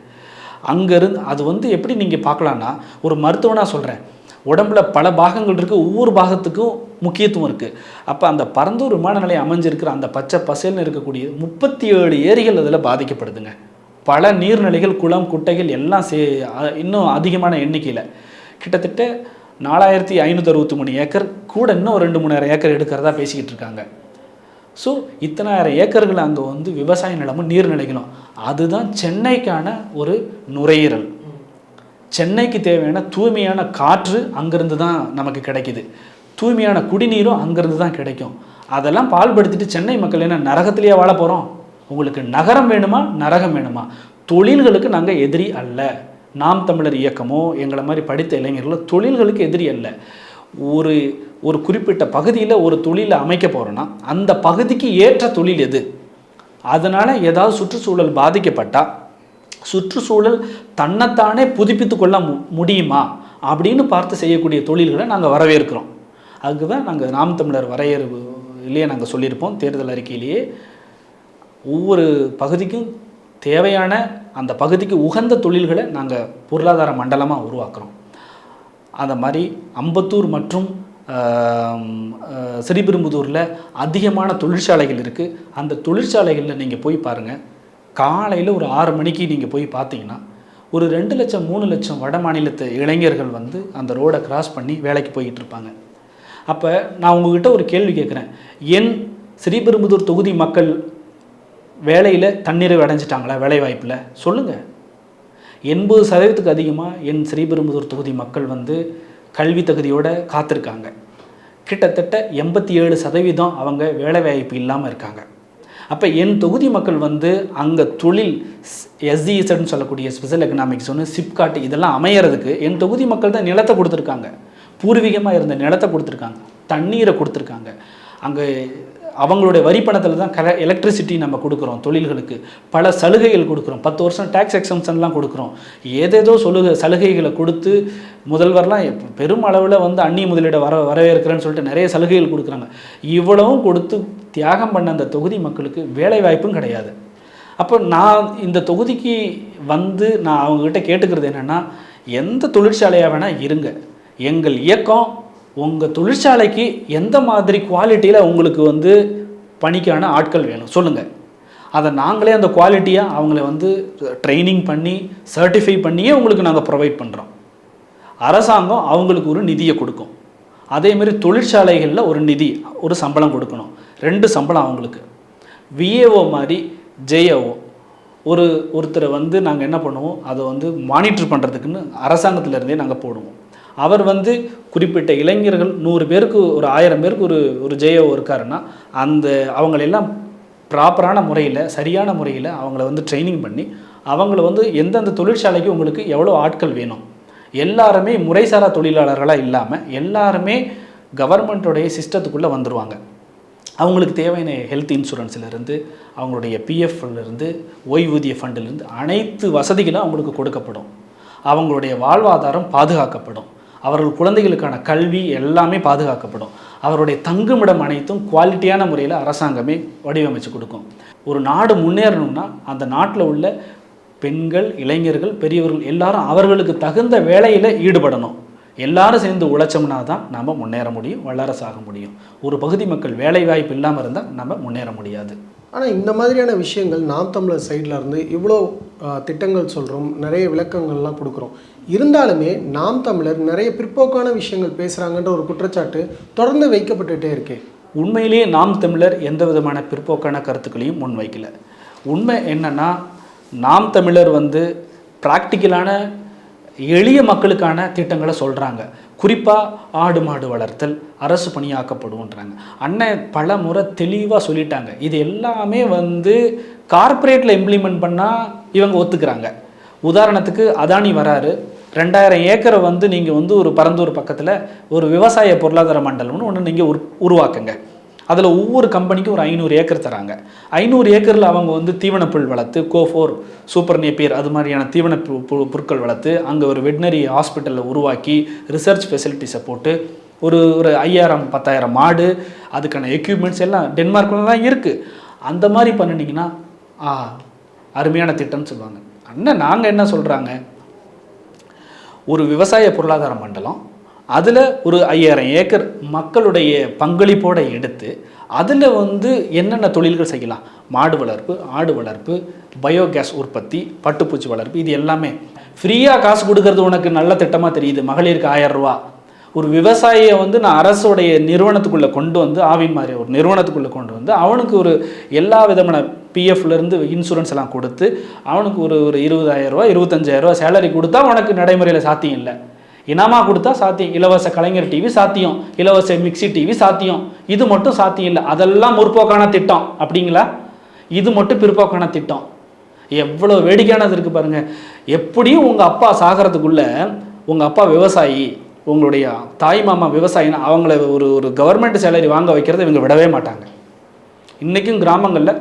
அங்கேருந்து அது வந்து எப்படி நீங்கள் பார்க்கலான்னா, ஒரு மருத்துவனாக சொல்கிறேன், உடம்புல பல பாகங்கள் இருக்குது, ஒவ்வொரு பாகத்துக்கும் முக்கியத்துவம் இருக்குது. அப்போ அந்த பரந்தூர் விமான நிலையம் அமைஞ்சிருக்கிற அந்த பச்சை பசேல்னு இருக்கக்கூடிய 37 ஏரிகள் அதில் பாதிக்கப்படுதுங்க. பல நீர்நிலைகள், குளம், குட்டைகள் எல்லாம் இன்னும் அதிகமான எண்ணிக்கையில் கிட்டத்தட்ட 4563 ஏக்கர் கூட இன்னும் 2-3 ஏக்கர் எடுக்கிறதா பேசிக்கிட்டு இருக்காங்க. ஸோ இத்தனை ஏக்கர்கள் அங்கே வந்து விவசாய நிலமும் நீர்நிலைகளும். அதுதான் சென்னைக்கான ஒரு நுரையீரல். சென்னைக்கு தேவையான தூய்மையான காற்று அங்கேருந்து தான் நமக்கு கிடைக்கிது. தூய்மையான குடிநீரும் அங்கேருந்து தான் கிடைக்கும். அதெல்லாம் பால்படுத்திட்டு சென்னை மக்கள் என்ன நரகத்திலேயே வாழ போகிறோம்? உங்களுக்கு நகரம் வேணுமா, நரகம் வேணுமா? தொழில்களுக்கு நாங்கள் எதிரி அல்ல. நாம் தமிழர் இயக்கமோ எங்களை மாதிரி படித்த இளைஞர்களோ தொழில்களுக்கு எதிரி அல்ல. ஒரு குறிப்பிட்ட பகுதியில் ஒரு தொழிலை அமைக்க போகிறோன்னா அந்த பகுதிக்கு ஏற்ற தொழில் எது? அதனால் ஏதாவது சுற்றுச்சூழல் பாதிக்கப்பட்டால் சுற்றுச்சூழல் தன்னைத்தானே புதுப்பித்து கொள்ள முடியுமா அப்படின்னு பார்த்து செய்யக்கூடிய தொழில்களை நாங்கள் வரவேற்கிறோம். அதுக்கு தான் நாங்கள் நாம் தமிழர் வரையறையிலேயே நாங்கள் சொல்லியிருப்போம். தேர்தல் அறிக்கையிலேயே ஒவ்வொரு பகுதிக்கும் தேவையான அந்த பகுதிக்கு உகந்த தொழில்களை நாங்கள் பொருளாதார மண்டலமாக உருவாக்குறோம். அந்த மாதிரி அம்பத்தூர் மற்றும் ஸ்ரீபெரும்புதூரில் அதிகமான தொழிற்சாலைகள் இருக்குது. அந்த தொழிற்சாலைகளில் நீங்கள் போய் பாருங்கள். காலையில் ஒரு 6 மணிக்கு நீங்கள் போய் பார்த்தீங்கன்னா ஒரு 2 லட்சம் 3 லட்சம் வட மாநிலத்து இளைஞர்கள் வந்து அந்த ரோடை கிராஸ் பண்ணி வேலைக்கு போய்கிட்டு இருப்பாங்க. அப்போ நான் உங்ககிட்ட ஒரு கேள்வி கேட்குறேன். என் ஸ்ரீபெரும்புதூர் தொகுதி மக்கள் வேலையில் தன்னிறைவு அடைஞ்சிட்டாங்களா? வேலைவாய்ப்பில் சொல்லுங்கள். 80% அதிகமாக என் ஸ்ரீபெரும்புதூர் தொகுதி மக்கள் வந்து கல்வி தகுதியோடு காத்திருக்காங்க. கிட்டத்தட்ட 87% அவங்க வேலைவாய்ப்பு இல்லாமல் இருக்காங்க. அப்போ என் தொகுதி மக்கள் வந்து அங்கே தொழில் SEZன்னு சொல்லக்கூடிய ஸ்பெஷல் எக்கனாமிக்ஸ் ஒன்று சிப்காட் இதெல்லாம் அமையறதுக்கு என் தொகுதி மக்கள் தான் நிலத்தை கொடுத்துருக்காங்க. பூர்வீகமாக இருந்த நிலத்தை கொடுத்துருக்காங்க, தண்ணீரை கொடுத்துருக்காங்க. அங்கே அவங்களுடைய வரி பணத்தில் தான் எலக்ட்ரிசிட்டி நம்ம கொடுக்குறோம். தொழில்களுக்கு பல சலுகைகள் கொடுக்குறோம். 10 வருஷம் டேக்ஸ் எக்ஸம்ஷன்லாம் கொடுக்குறோம். ஏதேதோ சலுகைகளை கொடுத்து முதல்வர்லாம் பெரும் அளவில் வந்து அந்நிய முதலீடை வரவேற்கிறேன்னு சொல்லிட்டு நிறைய சலுகைகள் கொடுக்குறாங்க. இவ்வளவும் கொடுத்து தியாகம் பண்ண அந்த தொகுதி மக்களுக்கு வேலை வாய்ப்பும் கிடையாது. அப்போ நான் இந்த தொகுதிக்கு வந்து நான் அவங்கக்கிட்ட கேட்டுக்கிறது என்னென்னா, எந்த தொழிற்சாலையாக வேணால் இருங்க, எங்கள் இயக்கம் உங்கள் தொழிற்சாலைக்கு எந்த மாதிரி குவாலிட்டியில் உங்களுக்கு வந்து பணிக்கான ஆட்கள் வேணும் சொல்லுங்கள். அதை நாங்களே அந்த குவாலிட்டியாக அவங்கள வந்து ட்ரைனிங் பண்ணி சர்டிஃபை பண்ணியே உங்களுக்கு நாங்கள் ப்ரொவைட் பண்ணுறோம். அரசாங்கம் அவங்களுக்கு ஒரு நிதியை கொடுக்கும். அதேமாரி தொழிற்சாலைகளில் ஒரு நிதி, ஒரு சம்பளம் கொடுக்கணும். 2 சம்பளம் அவங்களுக்கு. VAO மாதிரி JAO ஒருத்தரை வந்து நாங்கள் என்ன பண்ணுவோம், அதை வந்து மானிட்டர் பண்ணுறதுக்குன்னு அரசாங்கத்திலேருந்தே நாங்கள் போடுவோம். அவர் வந்து குறிப்பிட்ட இளைஞர்கள் 100 பேருக்கு ஒரு 1000 பேருக்கு ஒரு JAO இருக்காருன்னா அந்த அவங்களெல்லாம் ப்ராப்பரான முறையில் சரியான முறையில் அவங்கள வந்து ட்ரைனிங் பண்ணி அவங்கள வந்து எந்தெந்த தொழிற்சாலைக்கு உங்களுக்கு எவ்வளோ ஆட்கள் வேணும், எல்லாருமே முறைசாரா தொழிலாளர்களாக இல்லாமல் எல்லாருமே கவர்மெண்ட்டோடைய சிஸ்டத்துக்குள்ளே வந்துடுவாங்க. அவங்களுக்கு தேவையான ஹெல்த் இன்சூரன்ஸ்லேருந்து அவங்களுடைய PFலேருந்து ஓய்வூதிய ஃபண்டிலேருந்து அனைத்து வசதிகளும் அவங்களுக்கு கொடுக்கப்படும். அவங்களுடைய வாழ்வாதாரம் பாதுகாக்கப்படும். அவர்கள் குழந்தைகளுக்கான கல்வி எல்லாமே பாதுகாக்கப்படும். அவருடைய தங்குமிடம் அனைத்தும் குவாலிட்டியான முறையில் அரசாங்கமே வடிவமைச்சு கொடுக்கும். ஒரு நாடு முன்னேறணும்னா அந்த நாட்டில் உள்ள பெண்கள், இளைஞர்கள், பெரியவர்கள் எல்லாரும் அவர்களுக்கு தகுந்த வேலையில் ஈடுபடணும். எல்லாரும் சேர்ந்து உழைச்சோம்னா தான் நம்ம முன்னேற முடியும், வல்லரசாக முடியும். ஒரு பகுதி மக்கள் வேலை வாய்ப்பு இல்லாமல் இருந்தால் நம்ம முன்னேற முடியாது. ஆனால் இந்த மாதிரியான விஷயங்கள் நாம் தமிழர் சைடில் இருந்து இவ்வளோ திட்டங்கள் சொல்கிறோம், நிறைய விளக்கங்கள்லாம் கொடுக்குறோம். இருந்தாலுமே நாம் தமிழர் நிறைய பிற்போக்கான விஷயங்கள் பேசுகிறாங்கன்ற ஒரு குற்றச்சாட்டு தொடர்ந்து வைக்கப்பட்டுகிட்டே இருக்கே. உண்மையிலேயே நாம் தமிழர் எந்த விதமான பிற்போக்கான கருத்துக்களையும் முன்வைக்கல. உண்மை என்னென்னா, நாம் தமிழர் வந்து ப்ராக்டிக்கலான எளிய மக்களுக்கான திட்டங்களை சொல்கிறாங்க. குறிப்பாக ஆடு மாடு வளர்த்தல் அரசு பணியாக்கப்படுன்றாங்க. அண்ணன் பல முறை தெளிவாக சொல்லிட்டாங்க. இது எல்லாமே வந்து கார்ப்பரேட்டில் இம்ப்ளிமெண்ட் பண்ணால் இவங்க ஒத்துக்கிறாங்க. உதாரணத்துக்கு அதானி வராரு, 2000 ஏக்கரை வந்து நீங்கள் வந்து ஒரு பரந்தூர் பக்கத்தில் ஒரு விவசாய பொருளாதார மண்டலம்னு ஒன்று நீங்கள் உருவாக்குங்க. அதில் ஒவ்வொரு கம்பெனிக்கும் ஒரு 500 ஏக்கர் தராங்க. 500 ஏக்கரில் அவங்க வந்து தீவனப்புல் வளர்த்து கோஃபோர், சூப்பர் நேப்பியர் அது மாதிரியான தீவன பொருட்கள் வளர்த்து அங்கே ஒரு வெட்னரி ஹாஸ்பிட்டலில் உருவாக்கி ரிசர்ச் ஃபெசிலிட்டிஸை போட்டு ஒரு 5000-10,000 மாடு, அதுக்கான எக்யூப்மெண்ட்ஸ் எல்லாம் டென்மார்க்லாம் இருக்குது. அந்த மாதிரி பண்ணினீங்கன்னா அருமையான திட்டம்னு சொல்லுவாங்க. அண்ணன் நாங்கள் என்ன சொல்கிறாங்க, ஒரு விவசாய பொருளாதார மண்டலம், அதில் ஒரு 5000 ஏக்கர் மக்களுடைய பங்களிப்போடு எடுத்து அதில் வந்து என்னென்ன தொழில்கள் செய்யலாம், மாடு வளர்ப்பு, ஆடு வளர்ப்பு, பயோகேஸ் உற்பத்தி, பட்டுப்பூச்சி வளர்ப்பு, இது எல்லாமே ஃப்ரீயாக காசு கொடுக்கறது உனக்கு நல்ல திட்டமாக தெரியுது. மகளிருக்கு 1000 ரூபா. ஒரு விவசாயியை வந்து நான் அரசுடைய நிறுவனத்துக்குள்ளே கொண்டு வந்து, ஆவின் மாதிரி ஒரு நிறுவனத்துக்குள்ளே கொண்டு வந்து அவனுக்கு ஒரு எல்லா விதமான PFலேருந்து இன்சூரன்ஸ் எல்லாம் கொடுத்து அவனுக்கு ஒரு 20,000 ரூபா 25,000 ரூபா சேலரி கொடுத்தா உனக்கு நடைமுறையில் சாத்தியம் இல்லை. இனமாக கொடுத்தா சாத்தியம். இலவச கலைஞர் டிவி சாத்தியம், இலவச மிக்சி டிவி சாத்தியம். இது மட்டும் சாத்தியம் இல்லை. அதெல்லாம் முற்போக்கான திட்டம் அப்படிங்களா? இது மட்டும் பிற்போக்கான திட்டம். எவ்வளோ வேடிக்கையானது இருக்குது பாருங்கள். எப்படியும் உங்கள் அப்பா சாகிறதுக்குள்ளே, உங்கள் அப்பா விவசாயி, உங்களுடைய தாய் மாமா விவசாயினா அவங்கள ஒரு கவர்மெண்ட் சேலரி வாங்க வைக்கிறத இவங்க விடவே மாட்டாங்க. இன்றைக்கும் கிராமங்களில்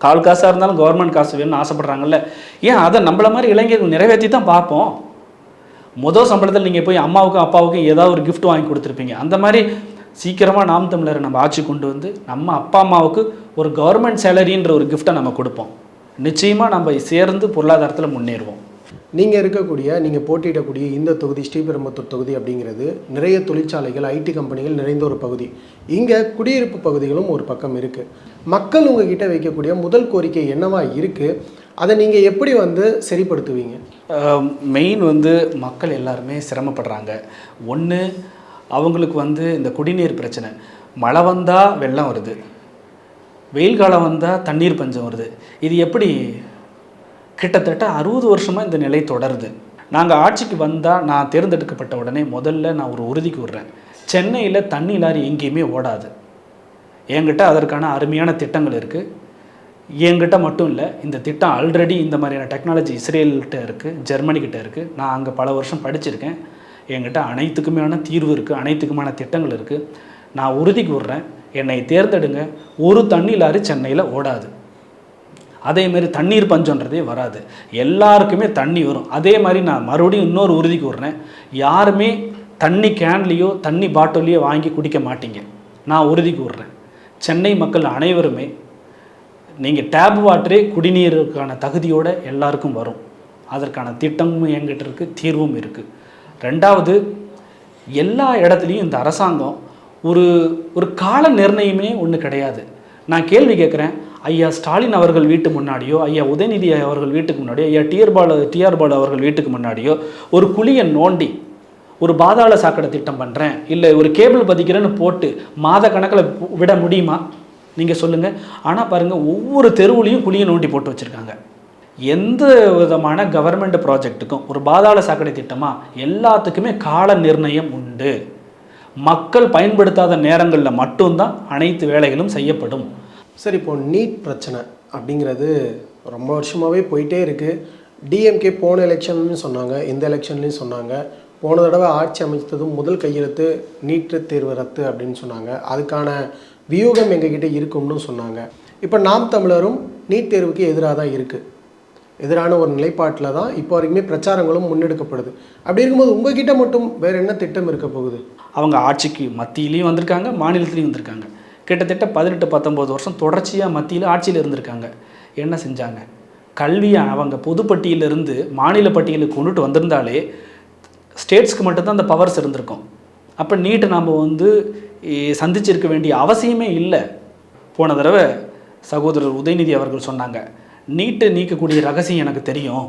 கால் காசாக இருந்தாலும் கவர்மெண்ட் காசு வேணும்னு ஆசைப்படுறாங்கல்ல. ஏன் அதை நம்மள மாதிரி இளைஞர்கள் நிறைவேற்றி தான் பார்ப்போம். முதல் சம்பளத்தில் நீங்கள் போய் அம்மாவுக்கும் அப்பாவுக்கும் ஏதாவது ஒரு கிஃப்ட் வாங்கி கொடுத்துருப்பீங்க. அந்த மாதிரி சீக்கிரமாக நாம் தமிழரை நம்ம ஆட்சி கொண்டு வந்து நம்ம அப்பா அம்மாவுக்கு ஒரு கவர்மெண்ட் சேலரின்ற ஒரு கிஃப்ட்டை நம்ம கொடுப்போம். நிச்சயமாக நம்ம சேர்ந்து பொருளாதாரத்தில் முன்னேறுவோம். நீங்கள் போட்டியிடக்கூடிய இந்த தொகுதி ஸ்ரீபெரும்புத்தூர் தொகுதி அப்படிங்கிறது நிறைய தொழிற்சாலைகள், ஐடி கம்பெனிகள் நிறைந்த ஒரு பகுதி. இங்கே குடியிருப்பு பகுதிகளும் ஒரு பக்கம் இருக்குது. மக்கள் உங்ககிட்ட வைக்கக்கூடிய முதல் கோரிக்கை என்னவா இருக்குது? அதை நீங்கள் எப்படி சரிப்படுத்துவீங்க? மெயின் மக்கள் எல்லாருமே சிரமப்படுறாங்க. ஒன்று, அவங்களுக்கு இந்த குடிநீர் பிரச்சனை. மழை வந்தால் வெள்ளம் வருது, வெயில் காலம் வந்தால் தண்ணீர் பஞ்சம் வருது. இது எப்படி? கிட்டத்தட்ட 60 வருஷமாக இந்த நிலை தொடருது. நாங்கள் ஆட்சிக்கு வந்தால், நான் தேர்ந்தெடுக்கப்பட்ட உடனே முதல்ல நான் ஒரு உறுதிக்கு விடுறேன், சென்னையில் தண்ணி லாரி எங்கேயுமே ஓடாது. என்கிட்ட அதற்கான அருமையான திட்டங்கள் இருக்குது. என்கிட்ட மட்டும் இல்லை, இந்த திட்டம் ஆல்ரெடி இந்த மாதிரியான டெக்னாலஜி இஸ்ரேல்கிட்ட இருக்குது, ஜெர்மனிக்கிட்ட இருக்குது. நான் அங்கே பல வருஷம் படிச்சிருக்கேன். என்கிட்ட அனைத்துக்குமான தீர்வு இருக்குது, அனைத்துக்குமான திட்டங்கள் இருக்குது. நான் உறுதிக்கு விடுறேன், என்னை தேர்ந்தெடுங்க, ஒரு தண்ணி லாரி சென்னையில் ஓடாது. அதேமாரி தண்ணீர் பஞ்சன்றதே வராது, எல்லாருக்குமே தண்ணி வரும். அதே மாதிரி நான் மறுபடியும் இன்னொரு உறுதிக்கு விடுறேன், யாருமே தண்ணி கேன்லேயோ தண்ணி பாட்டிலையோ வாங்கி குடிக்க மாட்டீங்க. நான் உறுதிக்கு விடுறேன், சென்னை மக்கள் அனைவருமே நீங்கள் டேப் வாட்டரே குடிநீருக்கான தகுதியோடு எல்லாருக்கும் வரும். அதற்கான திட்டமும் என்கிட்ட இருக்குது, தீர்வும் இருக்குது. ரெண்டாவது, எல்லா இடத்துலையும் இந்த அரசாங்கம் ஒரு கால நிர்ணயமே ஒன்று கிடையாது. நான் கேள்வி கேட்குறேன், ஐயா ஸ்டாலின் அவர்கள் வீட்டு முன்னாடியோ, ஐயா உதயநிதி அவர்கள் வீட்டுக்கு முன்னாடியோ, ஐயா டிஆர் பாலு அவர்கள் வீட்டுக்கு முன்னாடியோ ஒரு குழியை நோண்டி ஒரு பாதாள சாக்கடை திட்டம் பண்ணுறேன், இல்லை ஒரு கேபிள் பதிக்கிறேன்னு போட்டு மாத கணக்கில் விட முடியுமா? நீங்கள் சொல்லுங்கள். ஆனால் பாருங்கள், ஒவ்வொரு தெருவுலையும் குழியை நோண்டி போட்டு வச்சுருக்காங்க. எந்த விதமான கவர்மெண்ட் ப்ராஜெக்ட்டுக்கும் ஒரு பாதாள சாக்கடை திட்டமாக எல்லாத்துக்குமே கால நிர்ணயம் உண்டு. மக்கள் பயன்படுத்தாத நேரங்களில் மட்டும்தான் அனைத்து வேலைகளும் செய்யப்படும். சரி, இப்போ நீட் பிரச்சனை அப்படிங்கிறது ரொம்ப வருஷமாகவே போயிட்டே இருக்குது. டிஎம்கே போன எலெக்ஷன்லையும் சொன்னாங்க, இந்த எலெக்ஷன்லையும் சொன்னாங்க. போன தடவை ஆட்சி அமைத்ததும் முதல் கையெழுத்து நீட் தேர்வு ரத்து அப்படின்னு சொன்னாங்க. அதுக்கான வியூகம் எங்ககிட்ட இருக்கும்னு சொன்னாங்க. இப்போ நாம் தமிழரும் நீட் தேர்வுக்கு எதிராக தான் இருக்குது, எதிரான ஒரு நிலைப்பாட்டில் தான் இப்போ வரைக்குமே பிரச்சாரங்களும் முன்னெடுக்கப்படுது. அப்படி இருக்கும்போது உங்ககிட்ட மட்டும் வேறு என்ன திட்டம் இருக்க போகுது? அவங்க ஆட்சிக்கு மத்தியிலையும் வந்திருக்காங்க, மாநிலத்திலையும் வந்திருக்காங்க. கிட்டத்தட்ட 18-19 வருஷம் தொடர்ச்சியாக மத்தியில் ஆட்சியில் இருந்திருக்காங்க. என்ன செஞ்சாங்க? கல்வியை அவங்க பொதுப்பட்டியலிருந்து மாநில பட்டியலுக்கு கொண்டுட்டு வந்திருந்தாலே ஸ்டேட்ஸ்க்கு மட்டும்தான் அந்த பவர்ஸ் இருந்திருக்கும். அப்போ நீட்டை நாம் சந்திச்சிருக்க வேண்டிய அவசியமே இல்லை. போன தடவை சகோதரர் உதயநிதி அவர்கள் சொன்னாங்க, நீட்டை நீக்கக்கூடிய ரகசியம் எனக்கு தெரியும்,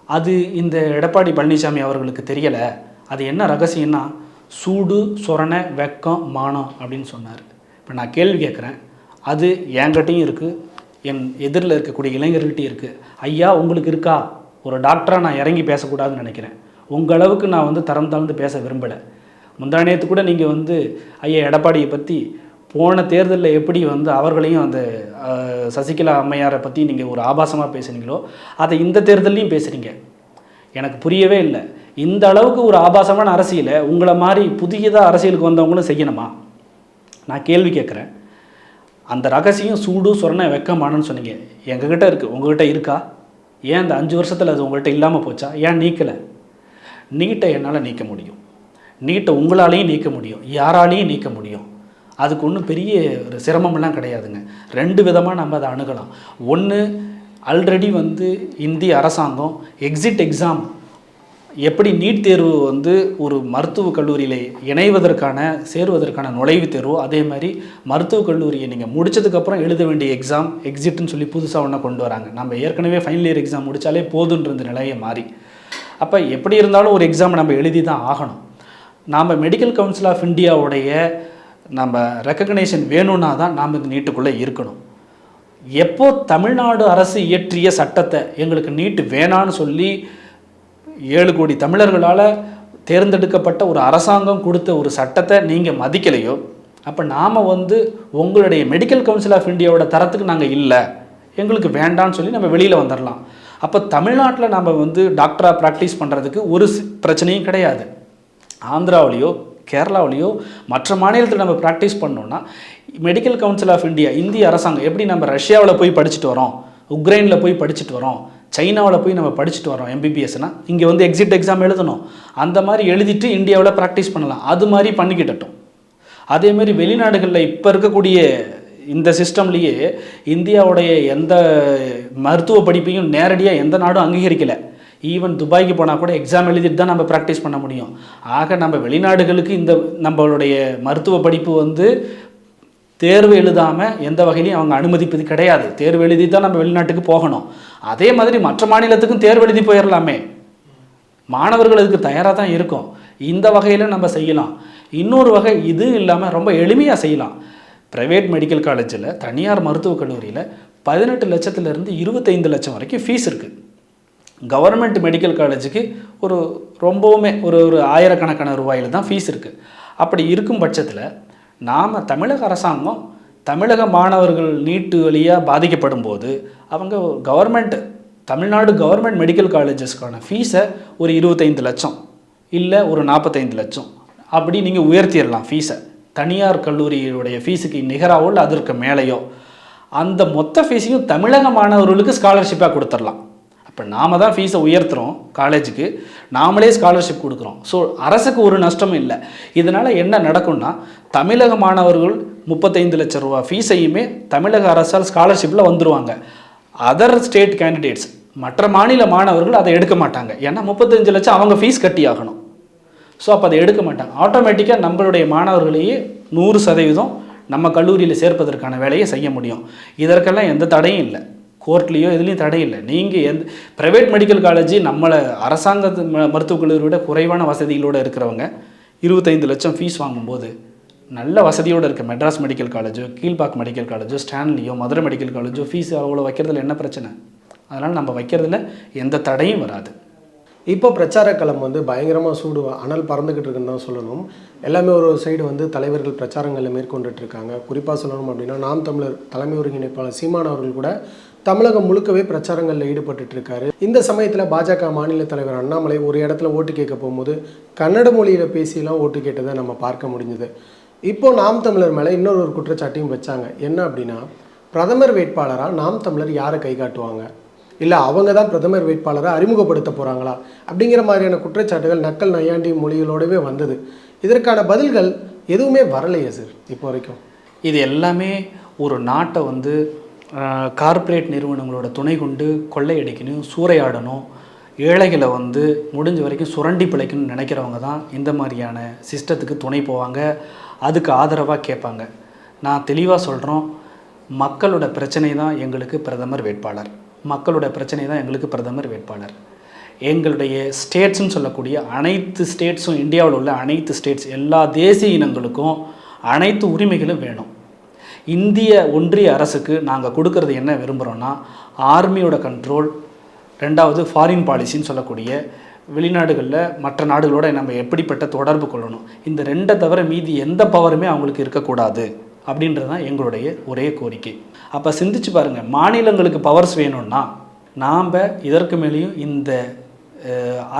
அது இந்த எடப்பாடி பழனிசாமி அவர்களுக்கு தெரியலை. அது என்ன ரகசியம்னா சூடு, சொரணை, வெக்கம், மானம் அப்படின்னு சொன்னார். இப்போ நான் கேள்வி கேட்குறேன், அது என்கிட்டையும் இருக்குது, என் எதிரில் இருக்கக்கூடிய இளைஞர்கள்ட்டையும் இருக்குது. ஐயா உங்களுக்கு இருக்கா? ஒரு டாக்டராக நான் இறங்கி பேசக்கூடாதுன்னு நினைக்கிறேன். உங்கள் அளவுக்கு நான் தரம் தாழ்ந்து பேச விரும்பலை. முந்தானேத்து கூட நீங்கள் ஐயா எடப்பாடியை பற்றி போன தேர்தலில் எப்படி அவர்களையும் அந்த சசிகலா அம்மையாரை பற்றி நீங்கள் ஒரு ஆபாசமாக பேசுனீங்களோ அதை இந்த தேர்தலையும் பேசுகிறீங்க. எனக்கு புரியவே இல்லை. இந்த அளவுக்கு ஒரு ஆபாசமான அரசியலை உங்களை மாதிரி புதியதாக அரசியலுக்கு வந்தவங்களும் செய்யணுமா? நான் கேள்வி கேட்குறேன். அந்த ரகசியம் சூடு, சொரணை, வெக்கமானன்னு சொன்னீங்க, எங்ககிட்ட இருக்குது, உங்கள்கிட்ட இருக்கா? ஏன் அந்த 5 வருஷத்தில் அது உங்கள்கிட்ட இல்லாமல் போச்சா? ஏன் நீக்கலை? நீட்டை என்னால் நீக்க முடியும், நீட்டை உங்களாலேயும் நீக்க முடியும், யாராலையும் நீக்க முடியும். அதுக்கு ஒன்றும் பெரிய ஒரு சிரமம்லாம் கிடையாதுங்க. 2 விதமாக நம்ம அதை அணுகலாம். ஒன்று, ஆல்ரெடி இந்திய அரசாங்கம் எக்ஸிட் எக்ஸாம் எப்படி நீட் தேர்வு ஒரு மருத்துவக் கல்லூரியில் சேருவதற்கான நுழைவுத் தேர்வோ அதே மாதிரி மருத்துவக் கல்லூரியை நீங்கள் முடித்ததுக்கப்புறம் எழுத வேண்டிய எக்ஸாம் எக்ஸிட்னு சொல்லி புதுசாக ஒன்று கொண்டு வராங்க. நம்ம ஏற்கனவே ஃபைனல் இயர் எக்ஸாம் முடித்தாலே போதுன்ற நிலையை மாறி, அப்போ எப்படி இருந்தாலும் ஒரு எக்ஸாம் நம்ம எழுதி தான் ஆகணும். நாம் மெடிக்கல் கவுன்சில் ஆஃப் இந்தியாவுடைய நம்ம ரெக்கக்னேஷன் வேணும்னா தான் நாம் இந்த நீட்டுக்குள்ளே இருக்கணும். எப்போ தமிழ்நாடு அரசு இயற்றிய சட்டத்தை எங்களுக்கு நீட்டு வேணான்னு சொல்லி 7 கோடி தமிழர்களால் தேர்ந்தெடுக்கப்பட்ட ஒரு அரசாங்கம் கொடுத்த ஒரு சட்டத்தை நீங்கள் மதிக்கலையோ, அப்போ நாம் உங்களுடைய மெடிக்கல் கவுன்சில் ஆஃப் இந்தியாவோட தரத்துக்கு நாங்கள் இல்லை, எங்களுக்கு வேண்டான்னு சொல்லி நம்ம வெளியில் வந்துடலாம். அப்போ தமிழ்நாட்டில் நம்ம டாக்டராக ப்ராக்டிஸ் பண்ணுறதுக்கு ஒரு பிரச்சனையும் கிடையாது. ஆந்திராவிலையோ கேரளாவிலையோ மற்ற மாநிலத்தில் நம்ம ப்ராக்டிஸ் பண்ணோன்னா மெடிக்கல் கவுன்சில் ஆஃப் இந்தியா, இந்திய அரசாங்கம் எப்படி நம்ம ரஷ்யாவில் போய் படிச்சுட்டு வரோம், உக்ரைனில் போய் படிச்சுட்டு வரோம், சைனாவில் போய் நம்ம படிச்சுட்டு வரோம் எம்பிபிஎஸ்னால் இங்கே எக்ஸிட் எக்ஸாம் எழுதணும், அந்த மாதிரி எழுதிட்டு இந்தியாவில் ப்ராக்டிஸ் பண்ணலாம். அது மாதிரி பண்ணிக்கிட்டட்டும். அதேமாதிரி வெளிநாடுகளில் இப்போ இருக்கக்கூடிய இந்த சிஸ்டம்லேயே இந்தியாவுடைய எந்த மருத்துவ படிப்பையும் நேரடியாக எந்த நாடும் அங்கீகரிக்கலை. ஈவன் துபாய்க்கு போனால் கூட எக்ஸாம் எழுதிட்டு தான் நம்ம ப்ராக்டிஸ் பண்ண முடியும். ஆக நம்ம வெளிநாடுகளுக்கு இந்த நம்மளுடைய மருத்துவ படிப்பு வந்து தேர்வு எழுதாமல் எந்த வகையிலையும் அவங்க அனுமதிப்பது கிடையாது. தேர்வு எழுதி தான் நம்ம வெளிநாட்டுக்கு போகணும். அதே மாதிரி மற்ற மாநிலத்துக்கும் தேர்வு எழுதி போயிடலாமே, மாணவர்கள் அதுக்கு தயாராக தான் இருக்கும். இந்த வகையில் நம்ம செய்யலாம். இன்னொரு வகை இது இல்லாமல் ரொம்ப எளிமையாக செய்யலாம். ப்ரைவேட் மெடிக்கல் காலேஜில், தனியார் மருத்துவக் கல்லூரியில் 18 லட்சத்துலேருந்து 25 லட்சம் வரைக்கும் ஃபீஸ் இருக்குது. கவர்மெண்ட் மெடிக்கல் காலேஜுக்கு ரொம்பவுமே ஒரு ஆயிரக்கணக்கான ரூபாயில் தான் ஃபீஸ் இருக்குது. அப்படி இருக்கும் பட்சத்தில் நாம் தமிழக அரசாங்கம் தமிழக மாணவர்கள் நீட்டு வழியாக பாதிக்கப்படும் போது அவங்க தமிழ்நாடு கவர்மெண்ட் மெடிக்கல் காலேஜஸ்க்கான ஃபீஸை ஒரு 25 லட்சம் இல்லை ஒரு 45 லட்சம் அப்படி நீங்கள் உயர்த்திடலாம். ஃபீஸை தனியார் கல்லூரியுடைய ஃபீஸுக்கு நிகராகவோ இல்லை அதற்கு மேலேயோ அந்த மொத்த ஃபீஸையும் தமிழக மாணவர்களுக்கு ஸ்காலர்ஷிப்பாக கொடுத்துடலாம். இப்போ நாம் தான் ஃபீஸை உயர்த்துகிறோம், காலேஜுக்கு நாமளே ஸ்காலர்ஷிப் கொடுக்குறோம். ஸோ அரசுக்கு ஒரு நஷ்டமும் இல்லை. இதனால் என்ன நடக்கும்னா தமிழக மாணவர்கள் 35 லட்சம் ரூபா ஃபீஸையுமே தமிழக அரசால் ஸ்காலர்ஷிப்பில் வந்துடுவாங்க. அதர் ஸ்டேட் கேண்டிடேட்ஸ் மற்ற மாநில மாணவர்கள் அதை எடுக்க மாட்டாங்க. ஏன்னா 35 லட்சம் அவங்க ஃபீஸ் கட்டி ஆகணும். ஸோ அப்போ அதை எடுக்க மாட்டாங்க. ஆட்டோமேட்டிக்காக நம்மளுடைய மாணவர்களையே 100% நம்ம கல்லூரியில் சேர்ப்பதற்கான வேலையை செய்ய முடியும். இதற்கெல்லாம் எந்த தடையும் இல்லை, கோர்ட்லேயோ எதுலேயும் தடை இல்லை. நீங்கள் ப்ரைவேட் மெடிக்கல் காலேஜ் நம்மளை அரசாங்க மருத்துவக் கல்லூரியோட குறைவான வசதிகளோடு இருக்கிறவங்க 25 லட்சம் ஃபீஸ் வாங்கும்போது நல்ல வசதியோடு இருக்க மெட்ராஸ் மெடிக்கல் காலேஜோ, கீழ்பாக் மெடிக்கல் காலேஜோ, ஸ்டான்லியோ, மதுரை மெடிக்கல் காலேஜோ ஃபீஸ் அவ்வளோ வைக்கிறதுல என்ன பிரச்சனை? அதனால் நம்ம வைக்கிறதுல எந்த தடையும் வராது. இப்போ பிரச்சார களம் வந்து பயங்கரமாக அனல் பறந்துக்கிட்டு இருக்குன்னு தான் சொல்லணும். எல்லாமே ஒரு சைடு வந்து தலைவர்கள் பிரச்சாரங்களில் மேற்கொண்டுட்ருக்காங்க. குறிப்பாக சொல்லணும் அப்படின்னா நாம் தமிழர் தலைமை ஒருங்கிணைப்பாளர் சீமான் அவர்கள் கூட தமிழகம் முழுக்கவே பிரச்சாரங்களில் ஈடுபட்டு இருக்காரு. இந்த சமயத்தில் பாஜக மாநில தலைவர் அண்ணாமலை ஒரு இடத்துல ஓட்டு கேட்க போகும்போது கன்னட மொழியில் பேசியெல்லாம் ஓட்டு கேட்டதை நம்ம பார்க்க முடிஞ்சுது. இப்போது நாம் தமிழர் மேலே இன்னொரு குற்றச்சாட்டையும் வச்சாங்க. என்ன அப்படின்னா, பிரதமர் வேட்பாளராக நாம் தமிழர் யாரை கை காட்டுவாங்க, இல்லை அவங்க தான் பிரதமர் வேட்பாளரை அறிமுகப்படுத்த போகிறாங்களா அப்படிங்கிற மாதிரியான குற்றச்சாட்டுகள் நக்கல் நையாண்டி மொழிகளோடவே வந்தது. இதற்கான பதில்கள் எதுவுமே வரலையே சார் இப்போ வரைக்கும். இது எல்லாமே ஒரு நாட்டை வந்து கார்ப்பரேட் நிறுவனங்களோட துணை கொண்டு கொள்ளையடிக்கணும், சூறையாடணும், ஏழைகளை வந்து முடிஞ்ச வரைக்கும் சுரண்டி பிழைக்கணும்னு நினைக்கிறவங்க தான் இந்த மாதிரியான சிஸ்டத்துக்கு துணை போவாங்க, அதுக்கு ஆதரவாக கேட்பாங்க. நான் தெளிவாக சொல்கிறோம், மக்களோட பிரச்சனை தான் எங்களுக்கு பிரதமர் வேட்பாளர், மக்களோட பிரச்சனை தான் எங்களுக்கு பிரதமர் வேட்பாளர். எங்களுடைய ஸ்டேட்ஸ்ன்னு சொல்லக்கூடிய அனைத்து ஸ்டேட்ஸும், இந்தியாவில் உள்ள அனைத்து ஸ்டேட்ஸ், எல்லா தேசிய இனங்களுக்கும் அனைத்து உரிமைகளும் வேணும். இந்திய ஒன்றிய அரசுக்கு நாங்கள் கொடுக்கறது என்ன விரும்புகிறோன்னா, ஆர்மியோட கண்ட்ரோல், ரெண்டாவது ஃபாரின் பாலிசின்னு சொல்லக்கூடிய வெளிநாடுகளில் மற்ற நாடுகளோட நம்ம எப்படிப்பட்ட தொடர்பு கொள்ளணும், இந்த ரெண்டை தவிர மீதி எந்த பவருமே அவங்களுக்கு இருக்கக்கூடாது அப்படின்றது தான் எங்களுடைய ஒரே கோரிக்கை. அப்போ சிந்திச்சு பாருங்கள், மாநிலங்களுக்கு பவர்ஸ் வேணும்னா நாம் இதற்கு மேலேயும் இந்த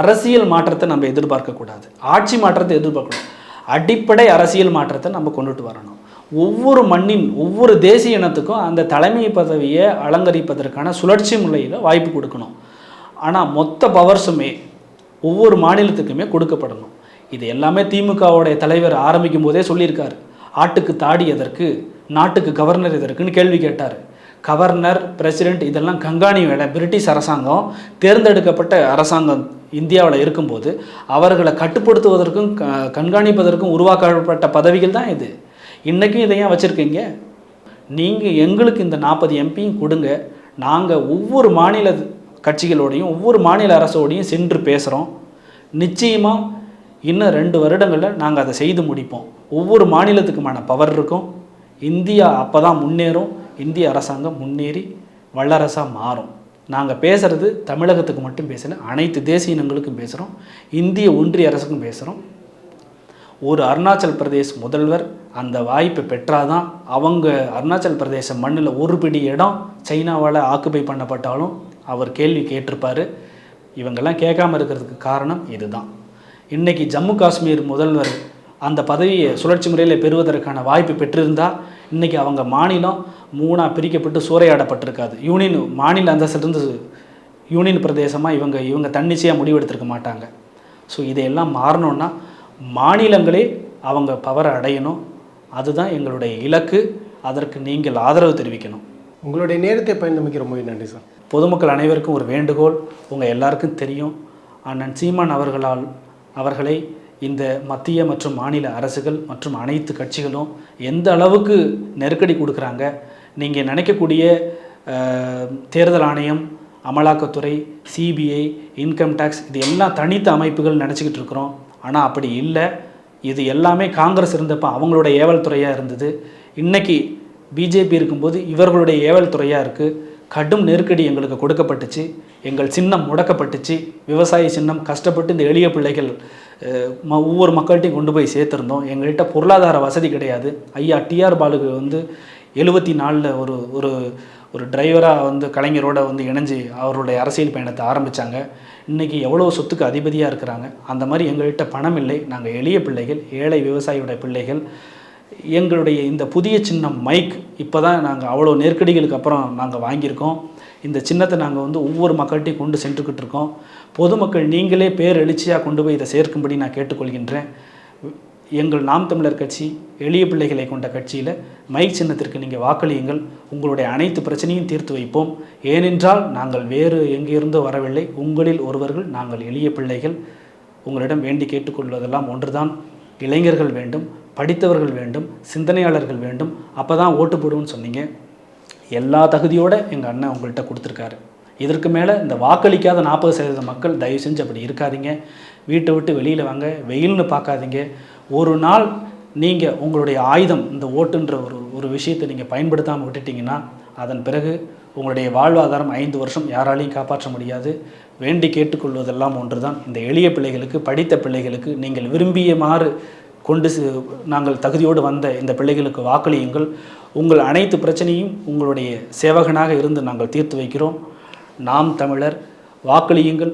அரசியல் மாற்றத்தை நம்ம எதிர்பார்க்கக்கூடாது, ஆட்சி மாற்றத்தை எதிர்பார்க்கணும். அடிப்படை அரசியல் மாற்றத்தை நம்ம கொண்டுட்டு வரணும். ஒவ்வொரு மண்ணின் ஒவ்வொரு தேசிய இனத்துக்கும் அந்த தலைமை பதவியை அலங்கரிப்பதற்கான சுழற்சி முறையில் வாய்ப்பு கொடுக்கணும். ஆனால் மொத்த பவர்ஸுமே ஒவ்வொரு மாநிலத்துக்குமே கொடுக்கப்படணும். இது எல்லாமே திமுகவுடைய தலைவர் ஆரம்பிக்கும் போதே சொல்லியிருக்காரு. ஆட்டுக்கு தாடி எதற்கு, நாட்டுக்கு கவர்னர் எதற்குன்னு கேள்வி கேட்டார். கவர்னர், பிரசிடெண்ட் இதெல்லாம் கண்காணி வேலை. பிரிட்டிஷ் அரசாங்கம் தேர்ந்தெடுக்கப்பட்ட அரசாங்கம் இந்தியாவில் இருக்கும்போது அவர்களை கட்டுப்படுத்துவதற்கும் கண்காணிப்பதற்கும் உருவாக்கப்பட்ட பதவிகள் தான் இது. இன்றைக்கும் இதை ஏன் வச்சுருக்கீங்க? நீங்கள் எங்களுக்கு இந்த 40 எம்பியும் கொடுங்க, நாங்கள் ஒவ்வொரு மாநில கட்சிகளோடையும் ஒவ்வொரு மாநில அரசோடையும் சென்று பேசுகிறோம். நிச்சயமாக இன்னும் 2 வருடங்களில் நாங்கள் அதை செய்து முடிப்போம். ஒவ்வொரு மாநிலத்துக்குமான பவர் இருக்கும். இந்தியா அப்போ தான் முன்னேறும். இந்திய அரசாங்கம் முன்னேறி வல்லரசாக மாறும். நாங்கள் பேசுகிறது தமிழகத்துக்கு மட்டும் பேசலை, அனைத்து தேசிய இனங்களுக்கும் பேசுகிறோம், இந்திய ஒன்றிய அரசுக்கும் பேசுகிறோம். ஒரு அருணாச்சல் பிரதேஷ் முதல்வர் அந்த வாய்ப்பை பெற்றாதான் அவங்க அருணாச்சல் பிரதேச மண்ணில் ஒரு பிடி இடம் சைனாவால் ஆக்குபை பண்ணப்பட்டாலும் அவர் கேள்வி கேட்டிருப்பார். இவங்கெல்லாம் கேட்காமல் இருக்கிறதுக்கு காரணம் இதுதான். இன்றைக்கி ஜம்மு காஷ்மீர் முதல்வர் அந்த பதவியை சுழற்சி முறையில் பெறுவதற்கான வாய்ப்பு பெற்றிருந்தால் இன்றைக்கி அவங்க மாநிலம் 3ஆக பிரிக்கப்பட்டு சூறையாடப்பட்டிருக்காது. மாநில அந்தஸ்திலிருந்து யூனியன் பிரதேசமாக இவங்க தன்னிச்சையாக முடிவெடுத்திருக்க மாட்டாங்க. ஸோ இதையெல்லாம் மாறணுன்னா மாநிலங்களே அவங்க பவரை அடையணும். அதுதான் எங்களுடைய இலக்கு. அதற்கு நீங்கள் ஆதரவு தெரிவிக்கணும். உங்களுடைய நேரத்தை பயன்படுத்தி ரொம்ப நன்றி சார். பொதுமக்கள் அனைவருக்கும் ஒரு வேண்டுகோள், உங்கள் எல்லாருக்கும் தெரியும், அண்ணன் சீமான் அவர்களை இந்த மத்திய மற்றும் மாநில அரசுகள் மற்றும் அனைத்து கட்சிகளும் எந்த அளவுக்கு நெருக்கடி கொடுக்குறாங்க. நீங்கள் நினைக்கக்கூடிய தேர்தல் ஆணையம், அமலாக்கத்துறை, சிபிஐ, இன்கம் டேக்ஸ், இது எல்லாம் தனித்த அமைப்புகள் நினச்சிக்கிட்டு இருக்கிறோம். ஆனால் அப்படி இல்லை. இது எல்லாமே காங்கிரஸ் இருந்தப்போ அவங்களோட ஏவல் துறையாக இருந்தது. இன்றைக்கி பிஜேபி இருக்கும்போது இவர்களுடைய ஏவல் துறையாக இருக்குது. கடும் நெருக்கடி எங்களுக்கு கொடுக்கப்பட்டுச்சு. எங்கள் சின்னம் முடக்கப்பட்டுச்சு. விவசாய சின்னம் கஷ்டப்பட்டு இந்த எளிய பிள்ளைகள் ஒவ்வொரு மக்கள்கிட்டையும் கொண்டு போய் சேர்த்துருந்தோம். எங்கள்கிட்ட பொருளாதார வசதி கிடையாது. ஐயா டிஆர் பாலுக்கு 74 ஒரு டிரைவராக கலைஞரோட இணைஞ்சு அவருடைய அரசியல் பயணத்தை ஆரம்பித்தாங்க. இன்றைக்கி எவ்வளோ சொத்துக்கு அதிபதியாக இருக்கிறாங்க. அந்த மாதிரி எங்கள்கிட்ட பணம் இல்லை. நாங்கள் எளிய பிள்ளைகள், ஏழை விவசாயியோட பிள்ளைகள். எங்களுடைய இந்த புதிய சின்னம் மைக் இப்போ தான் நாங்கள் அவ்வளோ நெருக்கடிகளுக்கு அப்புறம் நாங்கள் வாங்கியிருக்கோம். இந்த சின்னத்தை நாங்கள் ஒவ்வொரு மக்கள்கிட்டையும் கொண்டு சென்றுக்கிட்டு இருக்கோம். பொதுமக்கள் நீங்களே பேர் எழுச்சியாக கொண்டு போய் இதை சேர்க்கும்படி நான் கேட்டுக்கொள்கின்றேன். எங்கள் நாம் தமிழர் கட்சி எளிய பிள்ளைகளை கொண்ட கட்சியில் மைக் சின்னத்திற்கு நீங்கள் வாக்களியுங்கள். உங்களுடைய அனைத்து பிரச்சனையும் தீர்த்து வைப்போம். ஏனென்றால் நாங்கள் வேறு எங்கிருந்தோ வரவில்லை. உங்களில் ஒருவர்கள் நாங்கள் எளிய பிள்ளைகள். உங்களிடம் வேண்டி கேட்டுக்கொள்வதெல்லாம் ஒன்றுதான், இளைஞர்கள் வேண்டும், படித்தவர்கள் வேண்டும், சிந்தனையாளர்கள் வேண்டும். அப்போ தான் ஓட்டு போடுவோன்னு சொன்னீங்க. எல்லா தகுதியோடு எங்கள் அண்ணன் உங்கள்கிட்ட கொடுத்துருக்காரு. இதற்கு மேலே இந்த வாக்களிக்காத 40% மக்கள் தயவு செஞ்சு அப்படி இருக்காதீங்க. வீட்டை விட்டு வெளியில் வாங்க, வெயில்னு பார்க்காதீங்க. ஒரு நாள் நீங்கள் உங்களுடைய ஆயுதம் இந்த ஓட்டுன்ற ஒரு விஷயத்தை நீங்கள் பயன்படுத்தாமல் விட்டுட்டிங்கன்னா அதன் பிறகு உங்களுடைய வாழ்வாதாரம் 5 வருஷம் யாராலையும் காப்பாற்ற முடியாது. வேண்டி கேட்டுக்கொள்வதெல்லாம் ஒன்று தான், இந்த எளிய பிள்ளைகளுக்கு, படித்த பிள்ளைகளுக்கு, நீங்கள் விரும்பியமாறு நாங்கள் தகுதியோடு வந்த இந்த பிள்ளைகளுக்கு வாக்களியுங்கள். உங்கள் அனைத்து பிரச்சனையும் உங்களுடைய சேவகனாக இருந்து நாங்கள் தீர்த்து வைக்கிறோம். நாம் தமிழர், வாக்களியுங்கள்.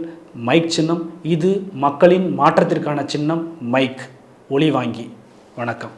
மைக் சின்னம் இது மக்களின் மாற்றத்திற்கான சின்னம். மைக் ஒளி வாங்கி. வணக்கம்.